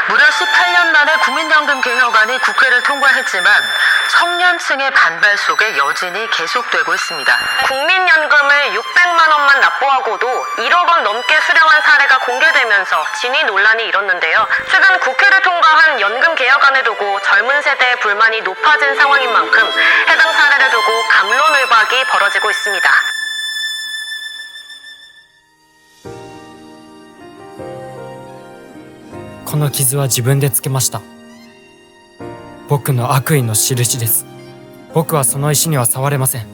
무려 18년 만에 국민연금 개혁안이 국회를 통과했지만 청년층의 반발 속에 여진이 계속되고 있습니다. 국민연금을 600만 원만 납부하고도 1억 원 넘게 수령한 사례가 공개되면서 진위 논란이 일었는데요. 최근 국회를 통과한 연금 개혁안을 두고 젊은 세대의 불만이 높아진 상황인 만큼 해당 사례를 두고 갑론을박이 벌어지고 있습니다. この傷は自分でつけました。僕の悪意の印です。僕はその石には触れません。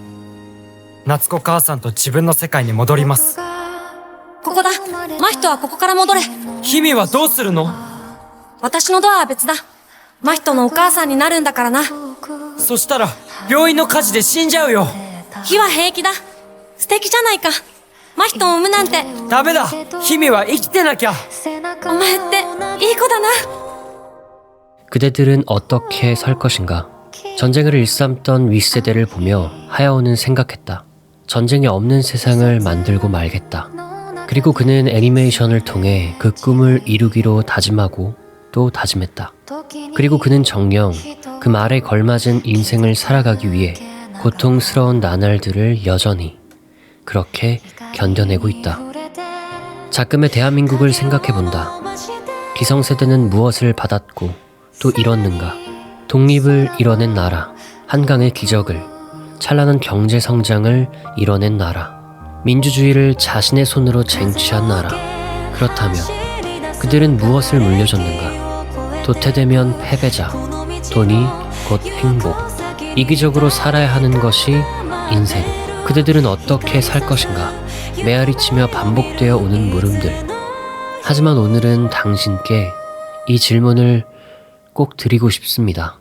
夏子母さんと自分の世界に戻ります。ここだ。真人はここから戻れ。ヒミはどうするの？私のドアは別だ。真人のお母さんになるんだからな。そしたら病院の火事で死んじゃうよ。火は平気だ。素敵じゃないか。真人を産むなんて。ダメだ。ヒミは生きてなきゃ。お前っていい子だな。 그대들은 어떻게 살 것인가? 전쟁을 일삼던 윗세대를 보며 하야오는 생각했다. 전쟁이 없는 세상을 만들고 말겠다. 그리고 그는 애니메이션을 통해 그 꿈을 이루기로 다짐하고 또 다짐했다. 그리고 그는 정녕 그 말에 걸맞은 인생을 살아가기 위해 고통스러운 나날들을 여전히 그렇게 견뎌내고 있다. 자금의 대한민국을 생각해본다. 기성세대는 무엇을 받았고 또 잃었는가? 독립을 이뤄낸 나라, 한강의 기적을, 찬란한 경제성장을 이뤄낸 나라, 민주주의를 자신의 손으로 쟁취한 나라. 그렇다면 그들은 무엇을 물려줬는가? 도태되면 패배자, 돈이 곧 행복, 이기적으로 살아야 하는 것이 인생. 그대들은 어떻게 살 것인가? 메아리치며 반복되어 오는 물음들. 하지만 오늘은 당신께 이 질문을 꼭 드리고 싶습니다.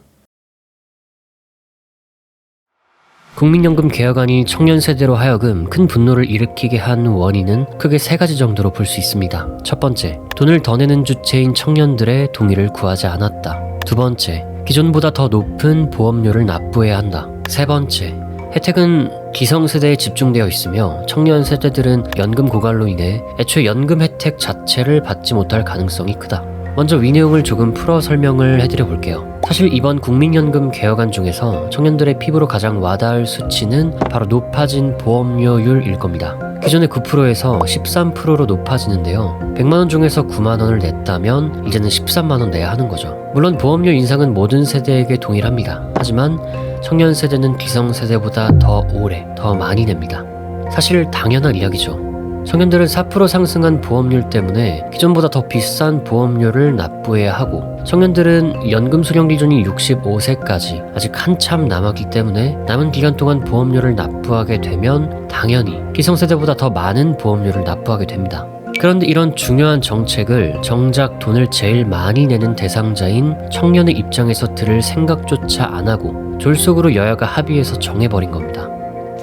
국민연금 개혁안이 청년 세대로 하여금 큰 분노를 일으키게 한 원인은 크게 3가지 정도로 볼 수 있습니다. 첫 번째, 돈을 더 내는 주체인 청년들의 동의를 구하지 않았다. 두 번째, 기존보다 더 높은 보험료를 납부해야 한다. 세 번째, 혜택은 기성세대에 집중되어 있으며 청년 세대들은 연금 고갈로 인해 애초에 연금 혜택 자체를 받지 못할 가능성이 크다. 먼저 위 내용을 조금 풀어 설명을 해드려 볼게요. 사실 이번 국민연금 개혁안 중에서 청년들의 피부로 가장 와닿을 수치는 바로 높아진 보험료율일 겁니다. 기존의 9%에서 13%로 높아지는데요. 100만원 중에서 9만원을 냈다면 이제는 13만원 내야 하는 거죠. 물론 보험료 인상은 모든 세대에게 동일합니다. 하지만 청년 세대는 기성 세대보다 더 오래, 더 많이 냅니다. 사실 당연한 이야기죠. 청년들은 4% 상승한 보험료율 때문에 기존보다 더 비싼 보험료를 납부해야 하고, 청년들은 연금 수령 기준이 65세까지 아직 한참 남았기 때문에 남은 기간 동안 보험료를 납부하게 되면 당연히 기성세대보다 더 많은 보험료를 납부하게 됩니다. 그런데 이런 중요한 정책을 정작 돈을 제일 많이 내는 대상자인 청년의 입장에서 들을 생각조차 안 하고 졸속으로 여야가 합의해서 정해버린 겁니다.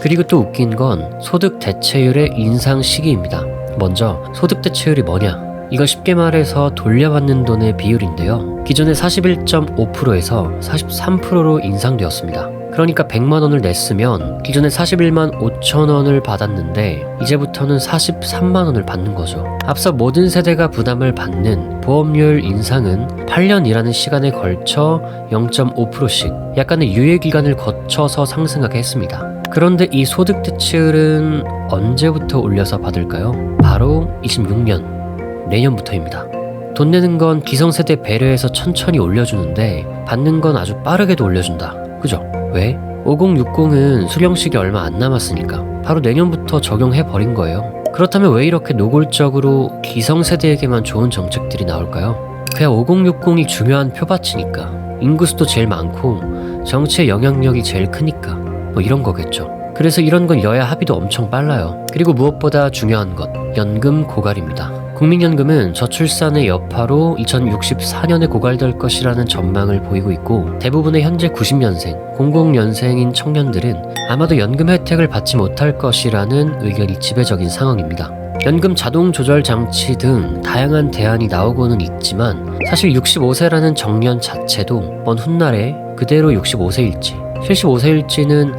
그리고 또 웃긴 건 소득 대체율의 인상 시기입니다. 먼저 소득 대체율이 뭐냐? 이건 쉽게 말해서 돌려받는 돈의 비율인데요. 기존의 41.5%에서 43%로 인상되었습니다. 그러니까 100만원을 냈으면 기존에 41만 5천원을 받았는데 이제부터는 43만원을 받는 거죠. 앞서 모든 세대가 부담을 받는 보험료율 인상은 8년이라는 시간에 걸쳐 0.5%씩 약간의 유예기간을 거쳐서 상승하게 했습니다. 그런데 이 소득 대체율은 언제부터 올려서 받을까요? 바로 26년, 내년부터입니다. 돈 내는 건 기성세대 배려해서 천천히 올려주는데 받는 건 아주 빠르게도 올려준다. 그죠? 왜? 5060은 수령식이 얼마 안 남았으니까 바로 내년부터 적용해버린 거예요. 그렇다면 왜 이렇게 노골적으로 기성세대에게만 좋은 정책들이 나올까요? 그냥 5060이 중요한 표밭이니까, 인구수도 제일 많고 정치의 영향력이 제일 크니까 뭐 이런 거겠죠. 그래서 이런 건 여야 합의도 엄청 빨라요. 그리고 무엇보다 중요한 것, 연금 고갈입니다. 국민연금은 저출산의 여파로 2064년에 고갈될 것이라는 전망을 보이고 있고, 대부분의 현재 90년생, 00년생인 청년들은 아마도 연금 혜택을 받지 못할 것이라는 의견이 지배적인 상황입니다. 연금 자동 조절 장치 등 다양한 대안이 나오고는 있지만 사실 65세라는 정년 자체도 먼 훗날에 그대로 65세일지 75세일지는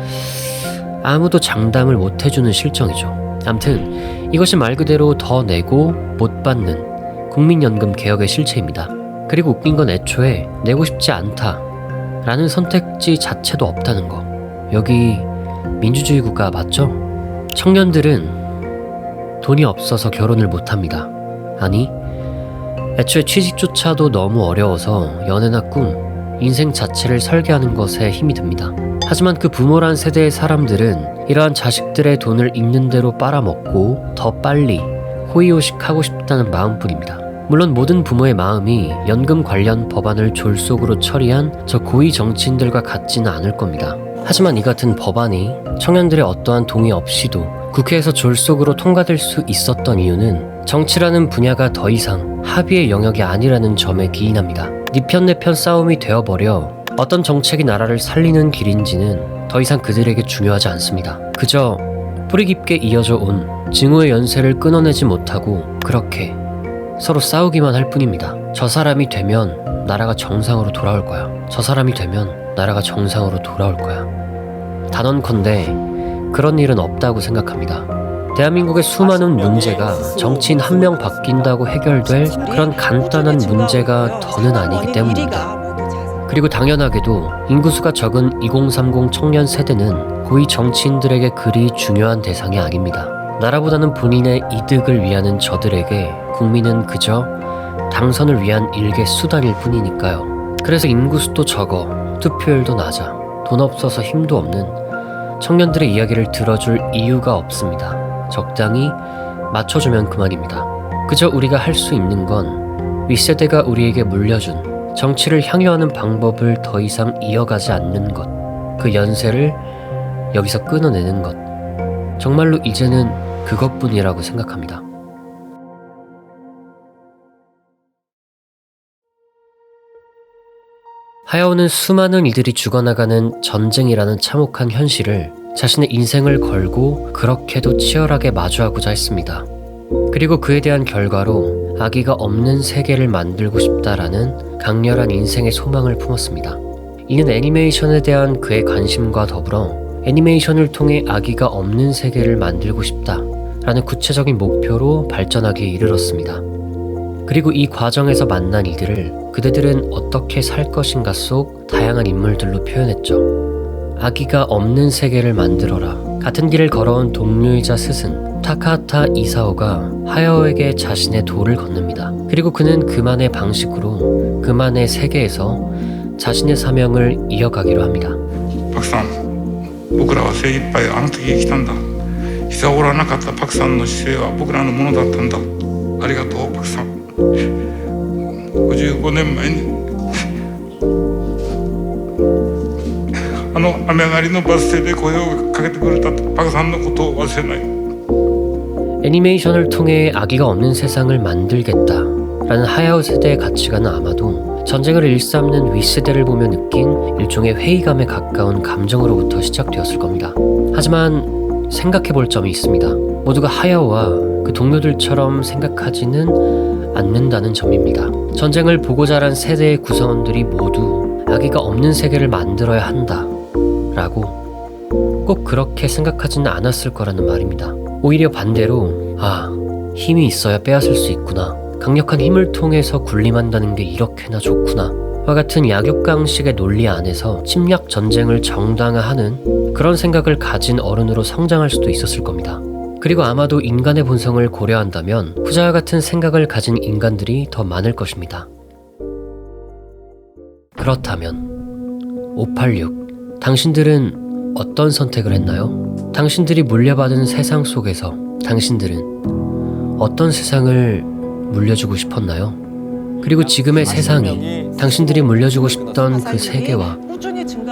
아무도 장담을 못 해주는 실정이죠. 암튼 이것이 말 그대로 더 내고 못 받는 국민연금 개혁의 실체입니다. 그리고 웃긴 건 애초에 내고 싶지 않다 라는 선택지 자체도 없다는 거. 여기 민주주의 국가 맞죠? 청년들은 돈이 없어서 결혼을 못합니다. 아니, 애초에 취직조차도 너무 어려워서 연애나 꿈, 인생 자체를 설계하는 것에 힘이 듭니다. 하지만 그 부모란 세대의 사람들은 이러한 자식들의 돈을 있는 대로 빨아먹고 더 빨리 호의호식하고 싶다는 마음뿐입니다. 물론 모든 부모의 마음이 연금 관련 법안을 졸속으로 처리한 저 고위 정치인들과 같지는 않을 겁니다. 하지만 이 같은 법안이 청년들의 어떠한 동의 없이도 국회에서 졸속으로 통과될 수 있었던 이유는 정치라는 분야가 더 이상 합의의 영역이 아니라는 점에 기인합니다. 네 편 내 편 싸움이 되어버려 어떤 정책이 나라를 살리는 길인지는 더 이상 그들에게 중요하지 않습니다. 그저 뿌리 깊게 이어져 온 증오의 연쇄를 끊어내지 못하고 그렇게 서로 싸우기만 할 뿐입니다. 저 사람이 되면 나라가 정상으로 돌아올 거야. 저 사람이 되면 나라가 정상으로 돌아올 거야. 단언컨대 그런 일은 없다고 생각합니다. 대한민국의 수많은 문제가 정치인 한 명 바뀐다고 해결될 그런 간단한 문제가 더는 아니기 때문입니다. 그리고 당연하게도 인구수가 적은 2030 청년 세대는 고위 정치인들에게 그리 중요한 대상이 아닙니다. 나라보다는 본인의 이득을 위하는 저들에게 국민은 그저 당선을 위한 일개 수단일 뿐이니까요. 그래서 인구수도 적어, 투표율도 낮아, 돈 없어서 힘도 없는 청년들의 이야기를 들어줄 이유가 없습니다. 적당히 맞춰주면 그만입니다. 그저 우리가 할 수 있는 건 윗세대가 우리에게 물려준 정치를 향유하는 방법을 더 이상 이어가지 않는 것, 그 연세를 여기서 끊어내는 것. 정말로 이제는 그것뿐이라고 생각합니다. 하야오는 수많은 이들이 죽어나가는 전쟁이라는 참혹한 현실을 자신의 인생을 걸고 그렇게도 치열하게 마주하고자 했습니다. 그리고 그에 대한 결과로 아기가 없는 세계를 만들고 싶다라는 강렬한 인생의 소망을 품었습니다. 이는 애니메이션에 대한 그의 관심과 더불어 애니메이션을 통해 아기가 없는 세계를 만들고 싶다라는 구체적인 목표로 발전하기에 이르렀습니다. 그리고 이 과정에서 만난 이들을 그대들은 어떻게 살 것인가 속 다양한 인물들로 표현했죠. 아기가 없는 세계를 만들어라. 같은 길을 걸어온 동료이자 스승 타카하타 이사오가 하야오에게 자신의 도를 건넵니다. 그리고 그는 그만의 방식으로 그만의 세계에서 자신의 사명을 이어가기로 합니다. 박산, 僕らは精一杯あの時生きたんだ。久おらなかったパクさんの姿勢は僕らのものだったんだ。ありがとうパクさん。55年前にあの雨上がりのバス停で声をかけてくれたパクさんのことを忘れない。 애니메이션을 통해 아기가 없는 세상을 만들겠다라는 하야오 세대의 가치관은 아마도 전쟁을 일삼는 윗세대를 보며 느낀 일종의 회의감에 가까운 감정으로부터 시작되었을 겁니다. 하지만 생각해볼 점이 있습니다. 모두가 하야오와 그 동료들처럼 생각하지는 않는다는 점입니다. 전쟁을 보고 자란 세대의 구성원들이 모두 아기가 없는 세계를 만들어야 한다 라고 꼭 그렇게 생각하지는 않았을 거라는 말입니다. 오히려 반대로 힘이 있어야 빼앗을 수 있구나, 강력한 힘을 통해서 군림한다는 게 이렇게나 좋구나 와 같은 약육강식의 논리 안에서 침략 전쟁을 정당화하는 그런 생각을 가진 어른으로 성장할 수도 있었을 겁니다. 그리고 아마도 인간의 본성을 고려한다면 후자와 같은 생각을 가진 인간들이 더 많을 것입니다. 그렇다면 586, 당신들은 어떤 선택을 했나요? 당신들이 물려받은 세상 속에서 당신들은 어떤 세상을 물려주고 싶었나요? 그리고 지금의 세상이 당신들이 물려주고 싶던 그 세계와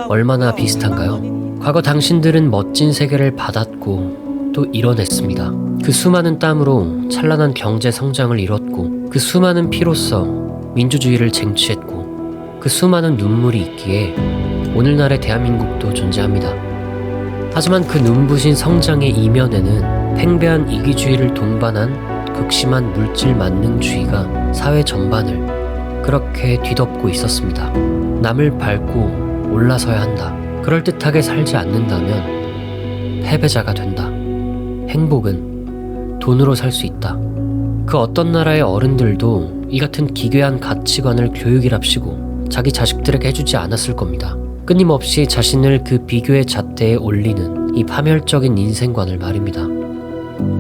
얼마나 비슷한가요? 과거 당신들은 멋진 세계를 받았고 또 이뤄냈습니다. 그 수많은 땀으로 찬란한 경제 성장을 이뤘고 그 수많은 피로써 민주주의를 쟁취했고 그 수많은 눈물이 있기에 오늘날의 대한민국도 존재합니다. 하지만 그 눈부신 성장의 이면에는 팽배한 이기주의를 동반한 극심한 물질 만능주의가 사회 전반을 그렇게 뒤덮고 있었습니다. 남을 밟고 올라서야 한다. 그럴듯하게 살지 않는다면 패배자가 된다. 행복은 돈으로 살 수 있다. 그 어떤 나라의 어른들도 이 같은 기괴한 가치관을 교육이랍시고 자기 자식들에게 해주지 않았을 겁니다. 끊임없이 자신을 그 비교의 잣대에 올리는 이 파멸적인 인생관을 말입니다.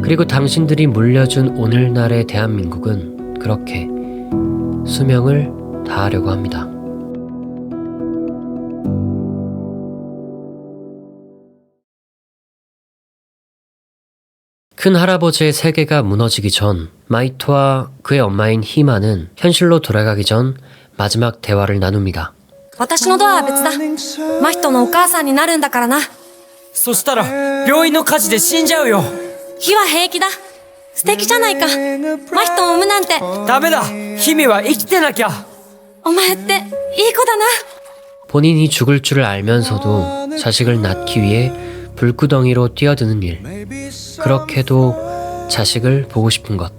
그리고 당신들이 물려준 오늘날의 대한민국은 그렇게 수명을 다하려고 합니다. 큰 할아버지의 세계가 무너지기 전 마이토와 그의 엄마인 히마는 현실로 돌아가기 전 마지막 대화를 나눕니다. 私のドアは別だ。真人のお母さんになるんだからな。そしたら病院の火事で死んじゃうよ。火は平気だ。素敵じゃないか。真人を産むなんて。ダメだ、ヒミは生きてなきゃ。お前っていい子だな。 본인이 죽을 줄을 알면서도 자식을 낳기 위해 불구덩이로 뛰어드는 일. 그렇게도 자식을 보고 싶은 것.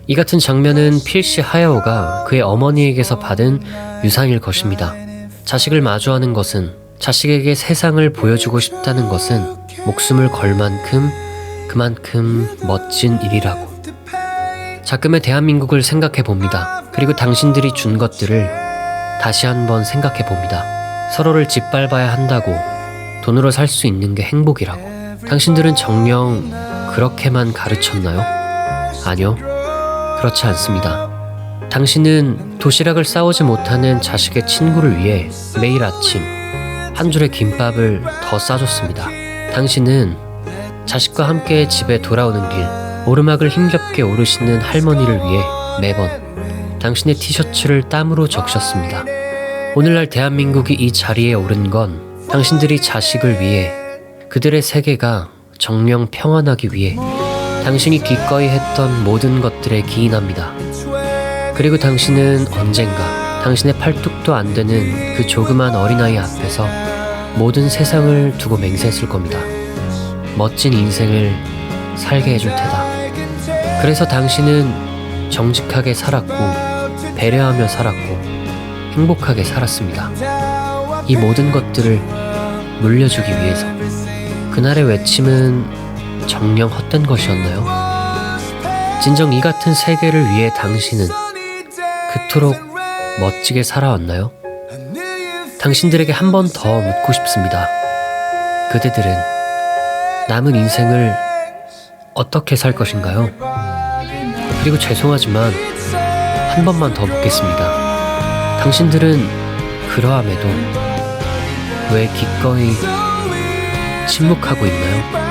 이 같은 장면은 필시 하야오가 그의 어머니에게서 받은 유산일 것입니다. 자식을 마주하는 것은, 자식에게 세상을 보여주고 싶다는 것은 목숨을 걸 만큼 그만큼 멋진 일이라고. 자금의 대한민국을 생각해 봅니다. 그리고 당신들이 준 것들을 다시 한번 생각해 봅니다. 서로를 짓밟아야 한다고, 돈으로 살 수 있는 게 행복이라고. 당신들은 정녕 그렇게만 가르쳤나요? 아니요, 그렇지 않습니다. 당신은 도시락을 싸오지 못하는 자식의 친구를 위해 매일 아침 한 줄의 김밥을 더 싸줬습니다. 당신은 자식과 함께 집에 돌아오는 길, 오르막을 힘겹게 오르시는 할머니를 위해 매번 당신의 티셔츠를 땀으로 적셨습니다. 오늘날 대한민국이 이 자리에 오른 건 당신들이 자식을 위해, 그들의 세계가 정령 평안하기 위해 당신이 기꺼이 했던 모든 것들에 기인합니다. 그리고 당신은 언젠가 당신의 팔뚝도 안 되는 그 조그만 어린아이 앞에서 모든 세상을 두고 맹세했을 겁니다. 멋진 인생을 살게 해줄 테다. 그래서 당신은 정직하게 살았고, 배려하며 살았고, 행복하게 살았습니다. 이 모든 것들을 물려주기 위해서. 그날의 외침은 정녕 헛된 것이었나요? 진정 이 같은 세계를 위해 당신은 그토록 멋지게 살아왔나요? 당신들에게 한 번 더 묻고 싶습니다. 그대들은 남은 인생을 어떻게 살 것인가요? 그리고 죄송하지만 한 번만 더 묻겠습니다. 당신들은 그러함에도 왜 기꺼이 침묵하고 있나요?